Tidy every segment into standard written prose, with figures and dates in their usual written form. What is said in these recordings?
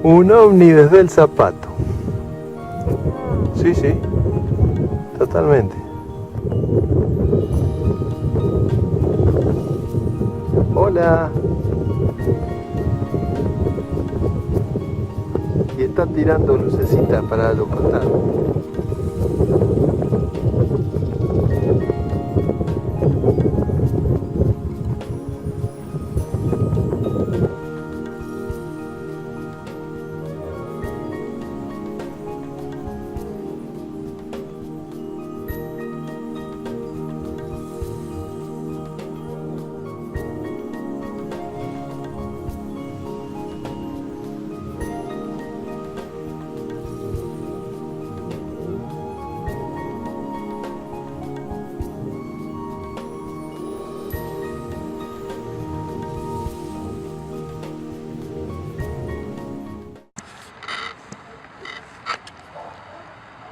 Un ovni desde el zapato. Sí, sí, totalmente. Hola. Y está tirando lucecitas para los costados.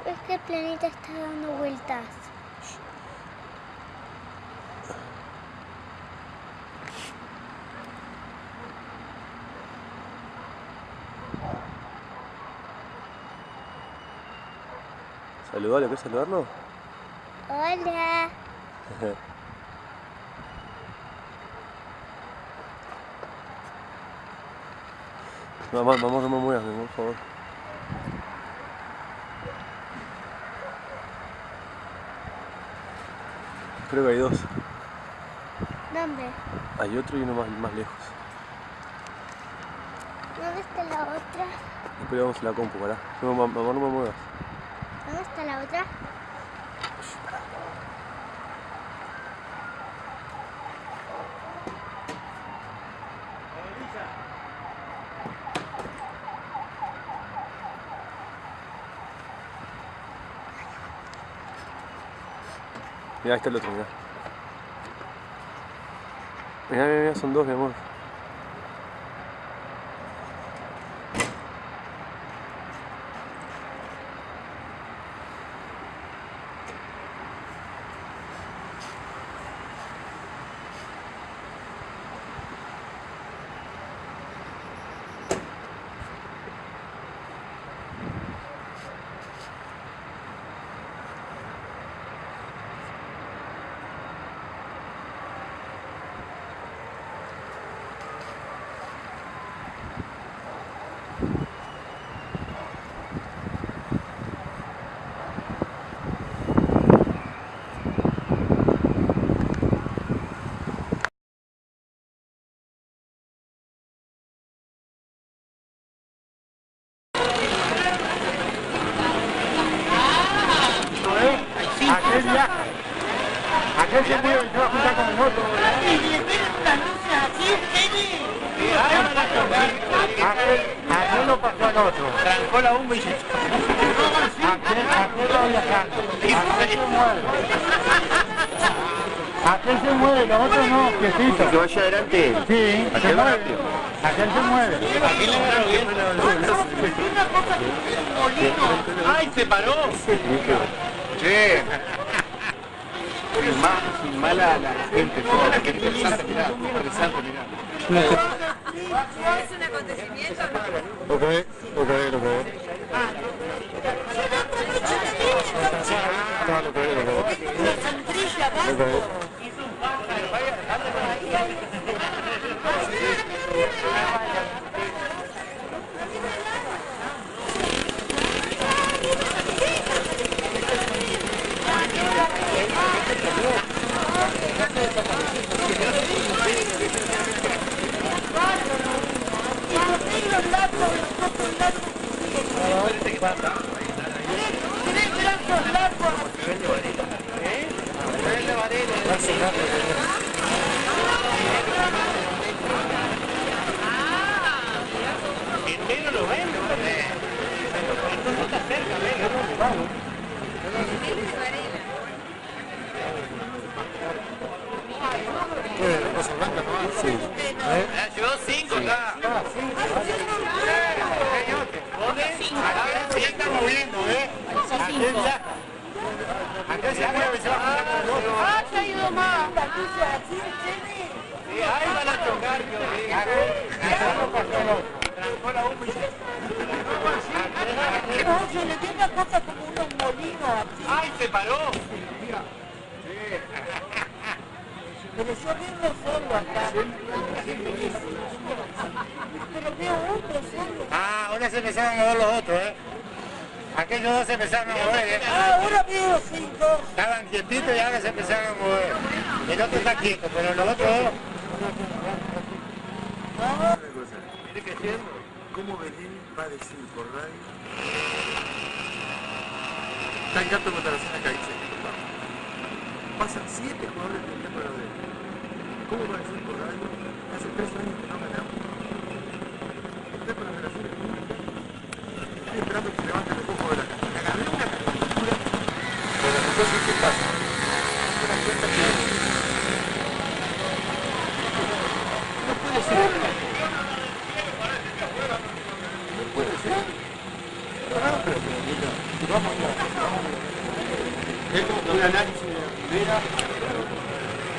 Es que el planeta está dando vueltas. Saludalo, ¿querés saludarlo? Hola. Mamá, no me muevas, por favor. Creo que hay dos. ¿Dónde? Hay otro y uno más lejos. ¿Dónde está la otra? Después vamos a la compu, pará. No, mamá, no me muevas. ¿Dónde está la otra? Mirá, ahí está el otro, mirá. Mirá, son dos, mi amor. Aquel viaja. Aquel se mueve y se va a juntar con nosotros. Y le ven las luces así, Aquel lo pasó al otro. trancó la bomba y se... Aquel va viajando. Aquel se mueve. Aquel se mueve, los otros no, quietito. Que vaya adelante. Sí, se Aquel va mueve. rápido. Aquel se mueve. Aquí le agarró bien. Una cosa que un molino. ¡Ay, se paró! Che. Sin mala la gente, toda la gente interesante, mirá, interesante, mirá. ¿Es un acontecimiento? Ok. Entero lo ven, entonces está cerca, ven. Llevó 5 acá. Se está moviendo, Aquel se mueve y se va a juntar con nosotros. ¡Ah, se ha ido más! Ahí van a tocar, Aquel lo pasó al otro. Se le dio una cosa como unos molinos. ¡Ay, se paró! Pero yo veo solo acá. Pero veo otro solo. Ah, ahora se empezaron a mover los otros, ¿eh? Aquellos dos se empezaron a mover, ¿eh? Ah, ahora veo sí, dos. Estaban quietitos y ahora se empezaron a mover. El otro está quieto, pero los otros dos... Mire que ayer, ¿cómo Belén va a decir por radio? Está en campo contra la zona Caixa. Pasan 7 jugadores del campo de la derecha. ¿Cómo va a decir por radio? Hace 3 años que no ganamos. Está con las relaciones públicas. Estoy esperando que se levante el poco de la casa. Agarré una caricatura de las cosas que pasan. Se dan cuenta que no puede ser. No puede ser. Vamos a es como un análisis de la primera,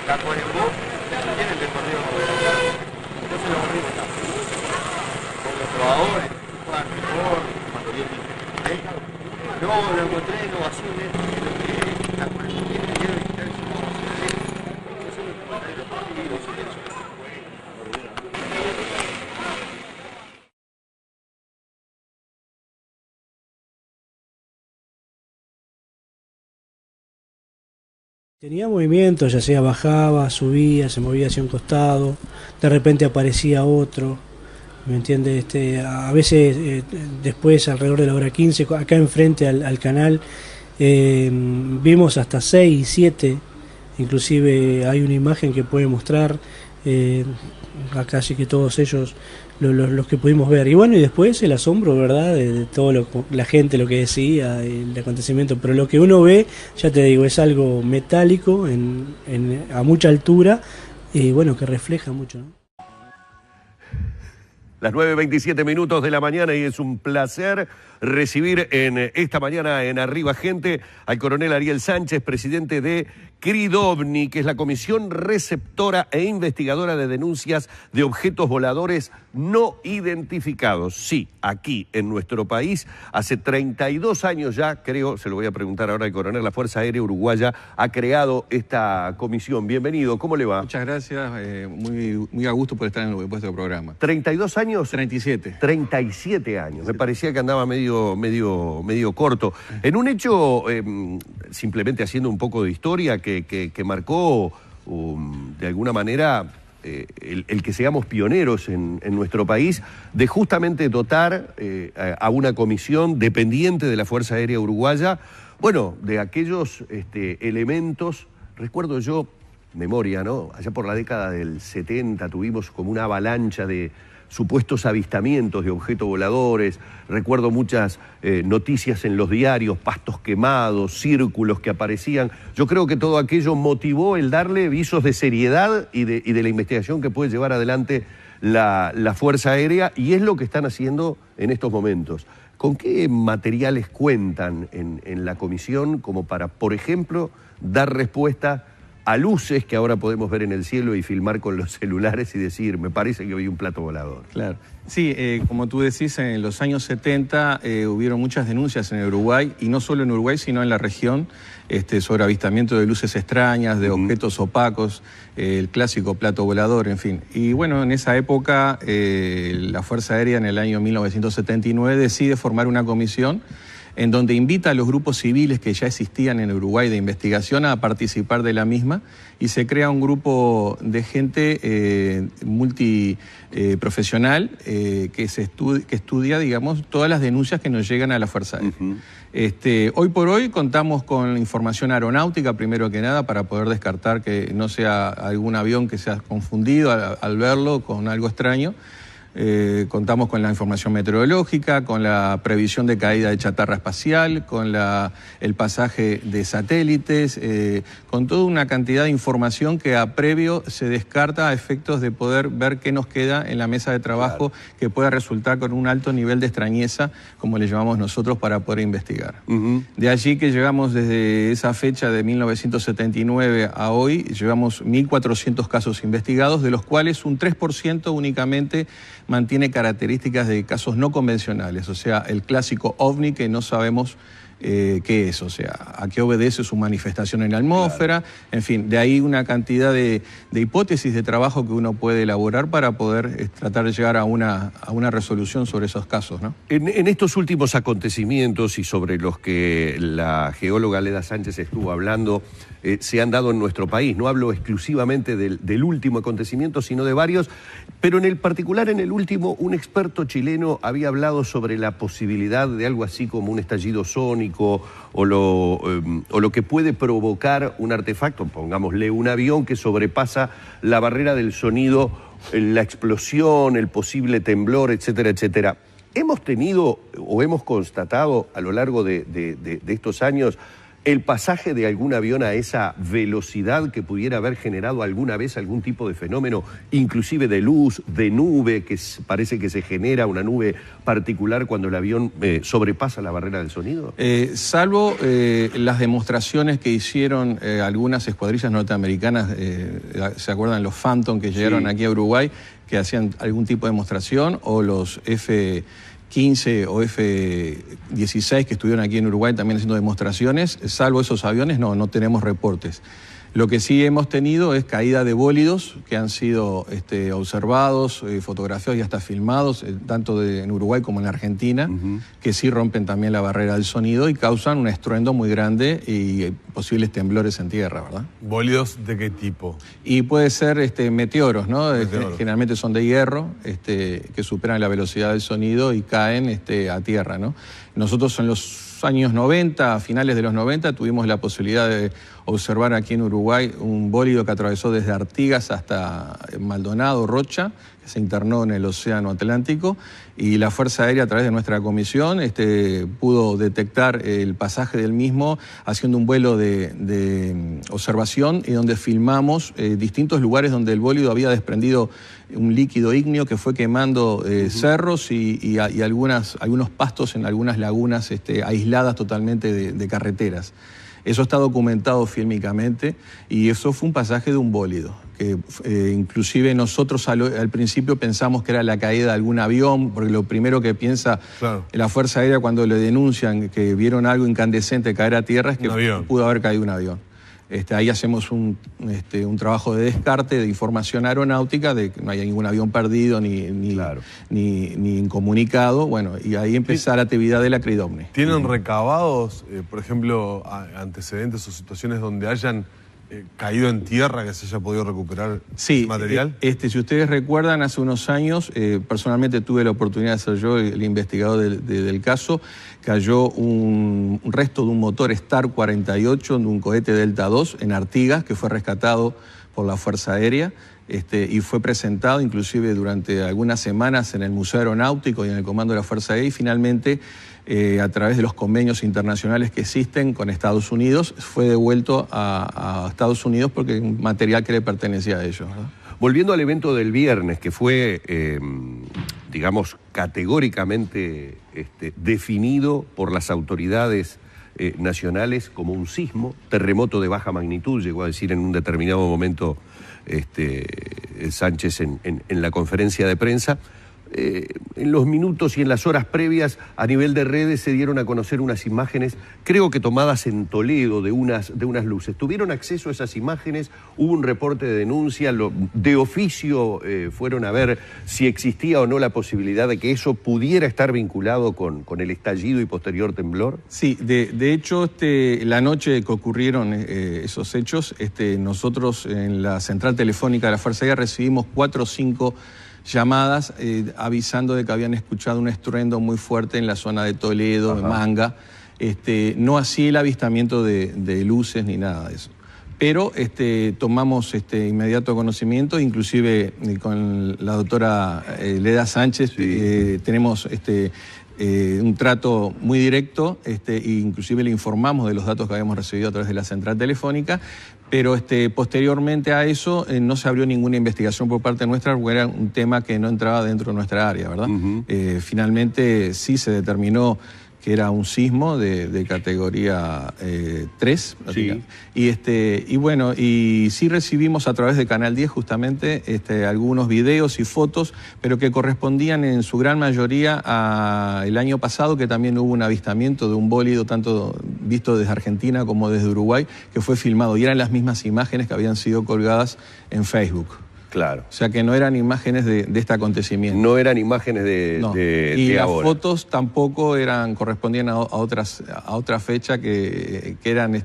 la Conembo, tiene el recorrido. Entonces lo volvimos acá. Con los probadores, juegan mejor, cuando viene. No, lo encontré innovaciones, lo que la Conembo tiene que visitar el sistema nacional. Eso es lo que pasa en los partidos, eso es lo que se puede. Tenía movimiento, ya sea bajaba, subía, se movía hacia un costado, de repente aparecía otro, ¿me entiende? A veces después, alrededor de la hora 15, acá enfrente al canal, vimos hasta 6, 7, inclusive hay una imagen que puede mostrar acá, así que todos ellos, los que pudimos ver. Y bueno, y después el asombro, ¿verdad?, de todo la gente, lo que decía, el acontecimiento. Pero lo que uno ve, ya te digo, es algo metálico a mucha altura y bueno, que refleja mucho, ¿no? Las 9:27 minutos de la mañana y es un placer recibir en esta mañana en Arriba Gente al coronel Ariel Sánchez, presidente de CRIDOVNI, que es la Comisión Receptora e Investigadora de Denuncias de Objetos Voladores No Identificados. Sí, aquí en nuestro país, hace 32 años ya, creo, se lo voy a preguntar ahora al coronel, la Fuerza Aérea Uruguaya ha creado esta comisión. Bienvenido, ¿cómo le va? Muchas gracias, muy a gusto por estar en vuestro programa. ¿32 años? 37. 37 años, me parecía que andaba medio corto. En un hecho, simplemente haciendo un poco de historia, que marcó de alguna manera el que seamos pioneros en nuestro país, de justamente dotar a una comisión dependiente de la Fuerza Aérea Uruguaya, bueno, de aquellos elementos. Recuerdo yo, memoria, ¿no? Allá por la década del 70 tuvimos como una avalancha de supuestos avistamientos de objetos voladores. Recuerdo muchas noticias en los diarios, pastos quemados, círculos que aparecían. Yo creo que todo aquello motivó el darle visos de seriedad y de la investigación que puede llevar adelante la Fuerza Aérea, y es lo que están haciendo en estos momentos. ¿Con qué materiales cuentan en la comisión como para, por ejemplo, dar respuesta a luces que ahora podemos ver en el cielo y filmar con los celulares y decir, me parece que vi un plato volador? Claro. Sí, como tú decís, en los años 70 hubieron muchas denuncias en Uruguay, y no solo en Uruguay, sino en la región, sobre avistamiento de luces extrañas, de objetos opacos, el clásico plato volador, en fin. Y bueno, en esa época, la Fuerza Aérea en el año 1979 decide formar una comisión en donde invita a los grupos civiles que ya existían en Uruguay de investigación a participar de la misma, y se crea un grupo de gente multiprofesional que estudia, digamos, todas las denuncias que nos llegan a la Fuerza Aérea. Hoy por hoy contamos con información aeronáutica, primero que nada, para poder descartar que no sea algún avión que se ha confundido al verlo con algo extraño. Contamos con la información meteorológica, con la previsión de caída de chatarra espacial, con el pasaje de satélites, con toda una cantidad de información que a previo se descarta a efectos de poder ver qué nos queda en la mesa de trabajo, que pueda resultar con un alto nivel de extrañeza, como le llamamos nosotros, para poder investigar. De allí que llegamos desde esa fecha de 1979 a hoy, llevamos 1.400 casos investigados, de los cuales un 3% únicamente mantiene características de casos no convencionales, o sea, el clásico ovni que no sabemos qué es, o sea, a qué obedece su manifestación en la atmósfera, claro. En fin, de ahí una cantidad de hipótesis de trabajo que uno puede elaborar para poder tratar de llegar a una resolución sobre esos casos, ¿no? En estos últimos acontecimientos y sobre los que la geóloga Leda Sánchez estuvo hablando, se han dado en nuestro país. No hablo exclusivamente del último acontecimiento, sino de varios, pero en el particular, en el último, un experto chileno había hablado sobre la posibilidad de algo así como un estallido sónico o lo que puede provocar un artefacto, pongámosle un avión que sobrepasa la barrera del sonido, la explosión, el posible temblor, etcétera, etcétera. ¿Hemos tenido o hemos constatado a lo largo de estos años el pasaje de algún avión a esa velocidad que pudiera haber generado alguna vez algún tipo de fenómeno, inclusive de luz, de nube, que parece que se genera una nube particular cuando el avión sobrepasa la barrera del sonido? Salvo las demostraciones que hicieron algunas escuadrillas norteamericanas, ¿se acuerdan los Phantom que llegaron aquí a Uruguay, que hacían algún tipo de demostración, o los F-15 o F-16 que estuvieron aquí en Uruguay también haciendo demostraciones? Salvo esos aviones, no tenemos reportes. Lo que sí hemos tenido es caída de bólidos que han sido observados, fotografiados y hasta filmados, tanto en Uruguay como en Argentina, que sí rompen también la barrera del sonido y causan un estruendo muy grande y posibles temblores en tierra, ¿verdad? ¿Bólidos de qué tipo? Y puede ser meteoros, ¿no? Generalmente son de hierro, que superan la velocidad del sonido y caen a tierra, ¿no? Nosotros en los años 90, a finales de los 90, tuvimos la posibilidad de observar aquí en Uruguay un bólido que atravesó desde Artigas hasta Maldonado, Rocha, que se internó en el Océano Atlántico, y la Fuerza Aérea, a través de nuestra comisión, pudo detectar el pasaje del mismo haciendo un vuelo de observación y donde filmamos distintos lugares donde el bólido había desprendido un líquido ígneo que fue quemando cerros y algunos pastos en algunas lagunas aisladas totalmente de carreteras. Eso está documentado fílmicamente y eso fue un pasaje de un bólido, que inclusive nosotros al principio pensamos que era la caída de algún avión, porque lo primero que piensa la Fuerza Aérea cuando le denuncian que vieron algo incandescente caer a tierra es que pudo haber caído un avión. Ahí hacemos un trabajo de descarte de información aeronáutica, de que no haya ningún avión perdido ni incomunicado, bueno, y ahí empieza la actividad de la CRIDOMNE. ¿Tienen recabados, por ejemplo, antecedentes o situaciones donde hayan caído en tierra que se haya podido recuperar material? Si ustedes recuerdan, hace unos años, personalmente tuve la oportunidad de ser yo el investigador del caso. Cayó un resto de un motor Star 48 de un cohete Delta 2 en Artigas, que fue rescatado por la Fuerza Aérea y fue presentado inclusive durante algunas semanas en el Museo Aeronáutico y en el Comando de la Fuerza Aérea, y finalmente a través de los convenios internacionales que existen con Estados Unidos fue devuelto a Estados Unidos porque es un material que le pertenecía a ellos, ¿verdad? Volviendo al evento del viernes, que fue, digamos, categóricamente definido por las autoridades nacionales como un sismo, terremoto de baja magnitud, llegó a decir en un determinado momento Sánchez en la conferencia de prensa. En los minutos y en las horas previas a nivel de redes se dieron a conocer unas imágenes, creo que tomadas en Toledo, de unas luces. ¿Tuvieron acceso a esas imágenes? ¿Hubo un reporte de denuncia? ¿De oficio fueron a ver si existía o no la posibilidad de que eso pudiera estar vinculado con el estallido y posterior temblor? Sí, de hecho, la noche que ocurrieron esos hechos, nosotros en la central telefónica de la Fuerza Aérea recibimos 4 o 5 llamadas avisando de que habían escuchado un estruendo muy fuerte en la zona de Toledo, de Manga. No así el avistamiento de luces ni nada de eso. Pero tomamos inmediato conocimiento, inclusive con la doctora Leda Sánchez tenemos un trato muy directo, e inclusive le informamos de los datos que habíamos recibido a través de la central telefónica, pero posteriormente a eso no se abrió ninguna investigación por parte nuestra porque era un tema que no entraba dentro de nuestra área, ¿verdad? Finalmente sí se determinó que era un sismo de categoría 3. Sí. Y bueno, y sí recibimos a través de Canal 10 justamente algunos videos y fotos, pero que correspondían en su gran mayoría al año pasado, que también hubo un avistamiento de un bólido, tanto visto desde Argentina como desde Uruguay, que fue filmado, y eran las mismas imágenes que habían sido colgadas en Facebook. Claro. O sea que no eran imágenes de este acontecimiento. No eran imágenes Y las ahora. fotos tampoco correspondían a otra fecha que eran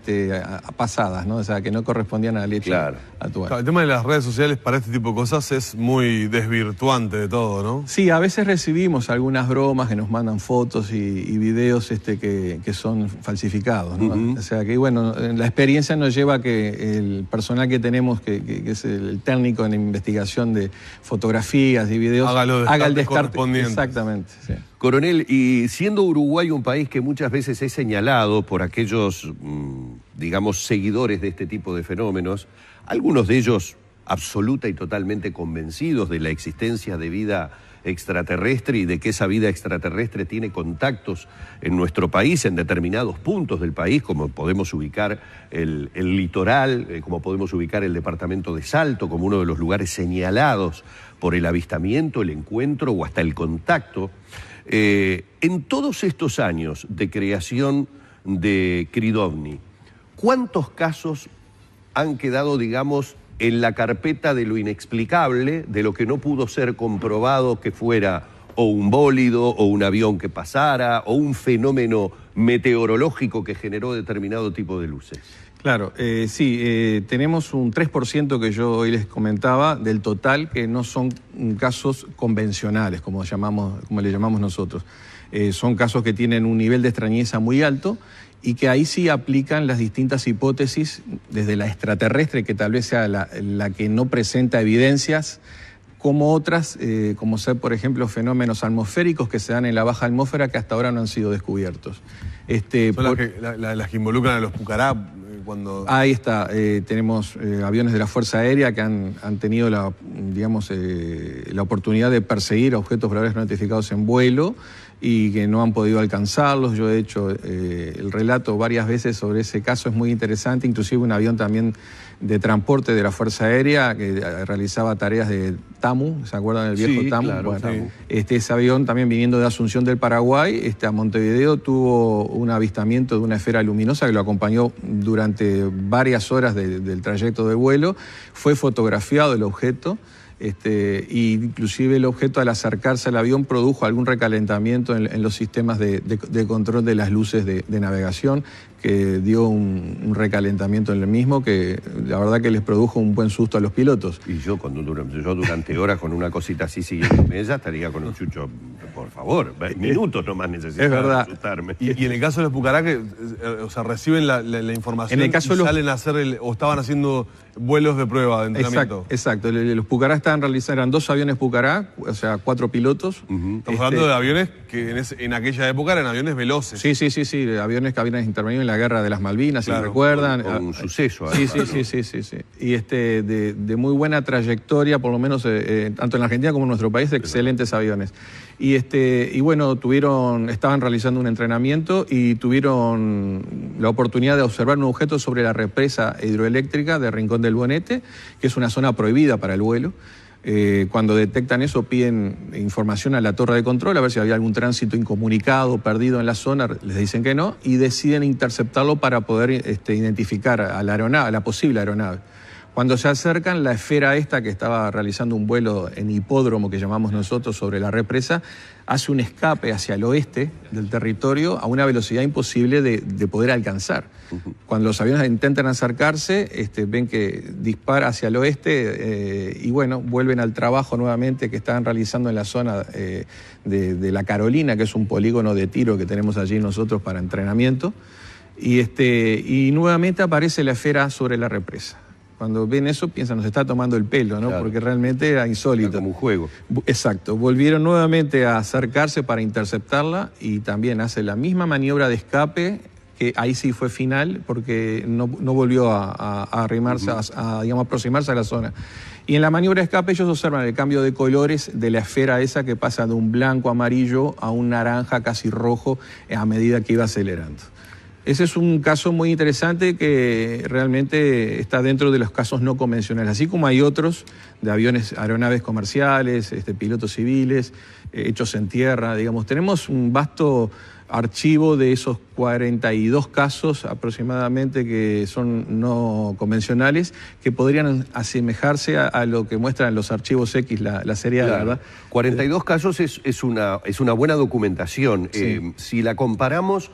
pasadas, ¿no? O sea, que no correspondían al hecho actual. Claro, el tema de las redes sociales para este tipo de cosas es muy desvirtuante de todo, ¿no? Sí, a veces recibimos algunas bromas que nos mandan fotos y videos que son falsificados, ¿no? O sea que, bueno, la experiencia nos lleva a que el personal que tenemos, que es el técnico en investigación de fotografías y videos, haga el descarte correspondiente. Exactamente, sí. Coronel, y siendo Uruguay un país que muchas veces es señalado por aquellos, digamos, seguidores de este tipo de fenómenos, algunos de ellos absoluta y totalmente convencidos de la existencia de vida extraterrestre y de que esa vida extraterrestre tiene contactos en nuestro país, en determinados puntos del país, como podemos ubicar el litoral, como podemos ubicar el departamento de Salto, como uno de los lugares señalados por el avistamiento, el encuentro o hasta el contacto. En todos estos años de creación de Cridovni, ¿cuántos casos han quedado, digamos, en la carpeta de lo inexplicable, de lo que no pudo ser comprobado que fuera o un bólido, o un avión que pasara, o un fenómeno meteorológico que generó determinado tipo de luces? Claro, sí, tenemos un 3% que yo hoy les comentaba del total que no son casos convencionales, como le llamamos nosotros. Son casos que tienen un nivel de extrañeza muy alto y que ahí sí aplican las distintas hipótesis, desde la extraterrestre, que tal vez sea la que no presenta evidencias, como otras, como ser, por ejemplo, fenómenos atmosféricos que se dan en la baja atmósfera que hasta ahora no han sido descubiertos. Son las que involucran a los Pucará. Ahí está, tenemos aviones de la Fuerza Aérea que han tenido la oportunidad de perseguir objetos voladores no identificados en vuelo y que no han podido alcanzarlos. Yo he hecho el relato varias veces sobre ese caso, es muy interesante, inclusive un avión también de transporte de la Fuerza Aérea que realizaba tareas de TAMU, ¿se acuerdan del viejo TAMU? Claro, bueno, TAMU. Ese avión también viniendo de Asunción del Paraguay, a Montevideo, tuvo un avistamiento de una esfera luminosa que lo acompañó durante varias horas del trayecto de vuelo. Fue fotografiado el objeto. Y inclusive el objeto, al acercarse al avión, produjo algún recalentamiento en los sistemas de control de las luces de navegación, que dio un recalentamiento en el mismo que la verdad que les produjo un buen susto a los pilotos. Y yo durante horas con una cosita así siguiéndome ella estaría con un chucho, por favor, minutos nomás necesito asustarme. Y en el caso de los Pucará, que reciben la información en el caso y salen a hacer o estaban haciendo vuelos de prueba, de entrenamiento. Exacto. Los Pucará eran 2 aviones Pucará, o sea, 4 pilotos. Estamos hablando de aviones que en aquella época eran aviones veloces. Sí, aviones que habían intervenido en la Guerra de las Malvinas, claro, si recuerdan. Con un suceso. Sí. Y de muy buena trayectoria, por lo menos tanto en la Argentina como en nuestro país, de excelentes aviones. Y bueno, estaban realizando un entrenamiento y tuvieron la oportunidad de observar un objeto sobre la represa hidroeléctrica de Rincón del Bonete, que es una zona prohibida para el vuelo. Cuando detectan eso, piden información a la torre de control a ver si había algún tránsito incomunicado, perdido en la zona. Les dicen que no y deciden interceptarlo para poder identificar a la posible aeronave. Cuando se acercan, la esfera que estaba realizando un vuelo en hipódromo, que llamamos nosotros, sobre la represa, hace un escape hacia el oeste del territorio a una velocidad imposible de poder alcanzar. Cuando los aviones intentan acercarse, ven que dispara hacia el oeste y bueno, vuelven al trabajo nuevamente que estaban realizando en la zona de la Carolina, que es un polígono de tiro que tenemos allí nosotros para entrenamiento. Y nuevamente aparece la esfera sobre la represa. Cuando ven eso, piensan, nos está tomando el pelo, ¿no? Claro. Porque realmente era insólito. Era como un juego. Exacto. Volvieron nuevamente a acercarse para interceptarla y también hace la misma maniobra de escape que ahí sí fue final porque no volvió a arrimarse, digamos, aproximarse a la zona. Y en la maniobra de escape ellos observan el cambio de colores de la esfera esa que pasa de un blanco amarillo a un naranja casi rojo a medida que iba acelerando. Ese es un caso muy interesante que realmente está dentro de los casos no convencionales, así como hay otros de aviones, aeronaves comerciales, pilotos civiles, hechos en tierra, digamos. Tenemos un vasto archivo de esos 42 casos aproximadamente que son no convencionales, que podrían asemejarse a lo que muestran los archivos X, la serie, claro, ¿verdad? 42 casos es una buena documentación. Sí. Si la comparamos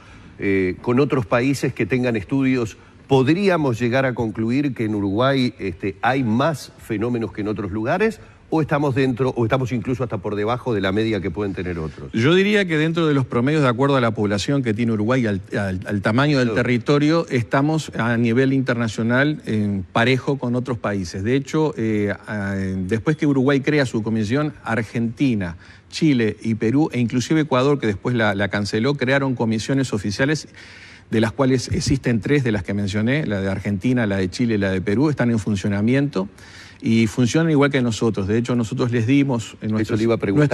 con otros países que tengan estudios, ¿podríamos llegar a concluir que en Uruguay hay más fenómenos que en otros lugares? ¿O estamos dentro, o estamos incluso hasta por debajo de la media que pueden tener otros? Yo diría que dentro de los promedios, de acuerdo a la población que tiene Uruguay, al tamaño del territorio, estamos a nivel internacional parejo con otros países. De hecho, después que Uruguay crea su comisión, Argentina, Chile y Perú, e inclusive Ecuador, que después la canceló, crearon comisiones oficiales, de las cuales existen 3 de las que mencioné, la de Argentina, la de Chile y la de Perú, están en funcionamiento. Y funcionan igual que nosotros. De hecho, nosotros les dimos nuestro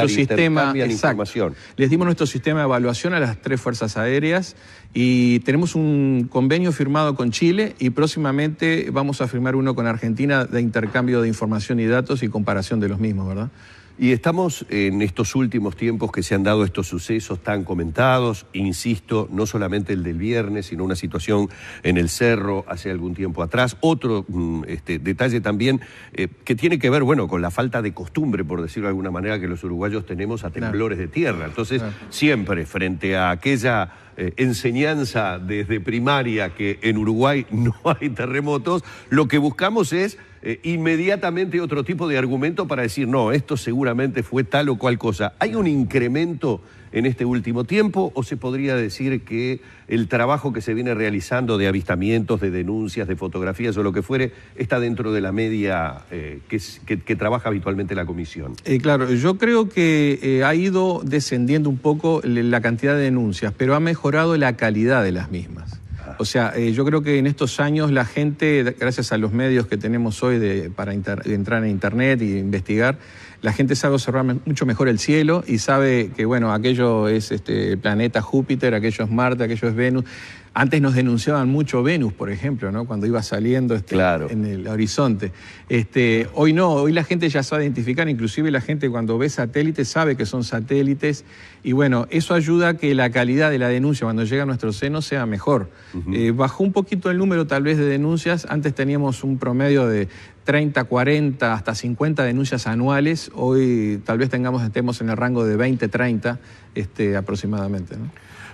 sistema, exacto, les dimos nuestro sistema de evaluación a las 3 fuerzas aéreas y tenemos un convenio firmado con Chile y próximamente vamos a firmar uno con Argentina de intercambio de información y datos y comparación de los mismos, ¿verdad? Y estamos en estos últimos tiempos que se han dado estos sucesos tan comentados, insisto, no solamente el del viernes, sino una situación en el Cerro hace algún tiempo atrás. Otro detalle también que tiene que ver, bueno, con la falta de costumbre, por decirlo de alguna manera, que los uruguayos tenemos a temblores de tierra. Entonces, siempre frente a aquella enseñanza desde primaria que en Uruguay no hay terremotos, lo que buscamos es inmediatamente otro tipo de argumento para decir, no, esto seguramente fue tal o cual cosa. ¿Hay un incremento en este último tiempo o se podría decir que el trabajo que se viene realizando de avistamientos, de denuncias, de fotografías o lo que fuere, está dentro de la media que trabaja habitualmente la comisión? Claro, yo creo que ha ido descendiendo un poco la cantidad de denuncias, pero ha mejorado la calidad de las mismas. O sea, yo creo que en estos años la gente, gracias a los medios que tenemos hoy para entrar en internet e investigar, la gente sabe observar mucho mejor el cielo y sabe que, bueno, aquello es el planeta Júpiter, aquello es Marte, aquello es Venus. Antes nos denunciaban mucho Venus, por ejemplo, ¿no? Cuando iba saliendo claro, en el horizonte. Hoy no, hoy la gente ya sabe identificar, inclusive la gente cuando ve satélites sabe que son satélites y bueno, eso ayuda a que la calidad de la denuncia cuando llega a nuestro seno sea mejor. Bajó un poquito el número tal vez de denuncias, antes teníamos un promedio de 30, 40, hasta 50 denuncias anuales, hoy tal vez estemos en el rango de 20, 30 aproximadamente, ¿no?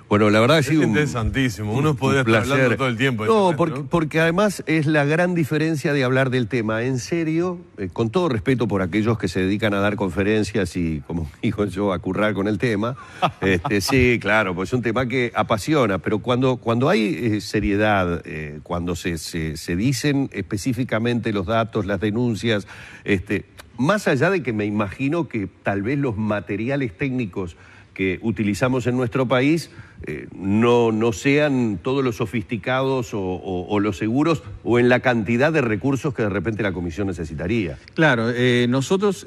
Bueno, la verdad ha sido interesantísimo. Uno podría estar hablando todo el tiempo. No, porque además es la gran diferencia de hablar del tema en serio, con todo respeto por aquellos que se dedican a dar conferencias y, como digo yo, a currar con el tema. Sí, claro, pues es un tema que apasiona, pero cuando hay seriedad, cuando se dicen específicamente los datos, las denuncias, más allá de que me imagino que tal vez los materiales técnicos que utilizamos en nuestro país no sean todos los sofisticados o los seguros o en la cantidad de recursos que de repente la comisión necesitaría. Claro, nosotros,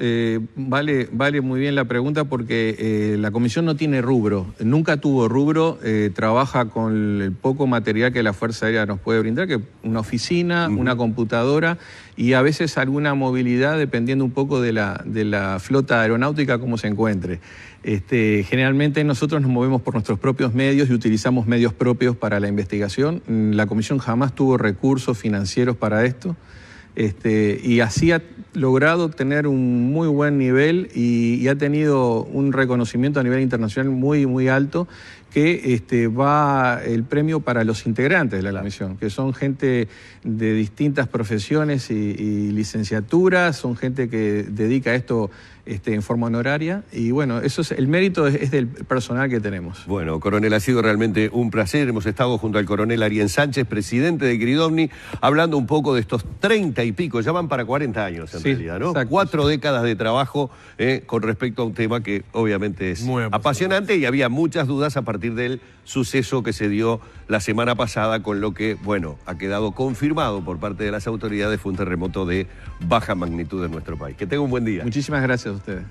vale muy bien la pregunta porque la comisión no tiene rubro, nunca tuvo rubro, trabaja con el poco material que la Fuerza Aérea nos puede brindar, que una oficina, una computadora y a veces alguna movilidad dependiendo un poco de la flota aeronáutica como se encuentre. Generalmente nosotros nos movemos por nuestros propios medios y utilizamos medios propios para la investigación. La comisión jamás tuvo recursos financieros para esto y así ha logrado tener un muy buen nivel y ha tenido un reconocimiento a nivel internacional muy, muy alto que va el premio para los integrantes de la comisión, que son gente de distintas profesiones y licenciaturas, son gente que dedica esto en forma honoraria y bueno, el mérito es del personal que tenemos. Bueno, coronel, ha sido realmente un placer. Hemos estado junto al coronel Ariel Sánchez, presidente de Queridovni, hablando un poco de estos 30 y pico, ya van para 40 años en realidad, ¿no? Exacto. 4 décadas de trabajo con respecto a un tema que obviamente es muy apasionante y había muchas dudas a partir partir del suceso que se dio la semana pasada, con lo que, bueno, ha quedado confirmado por parte de las autoridades, fue un terremoto de baja magnitud en nuestro país. Que tenga un buen día. Muchísimas gracias a ustedes.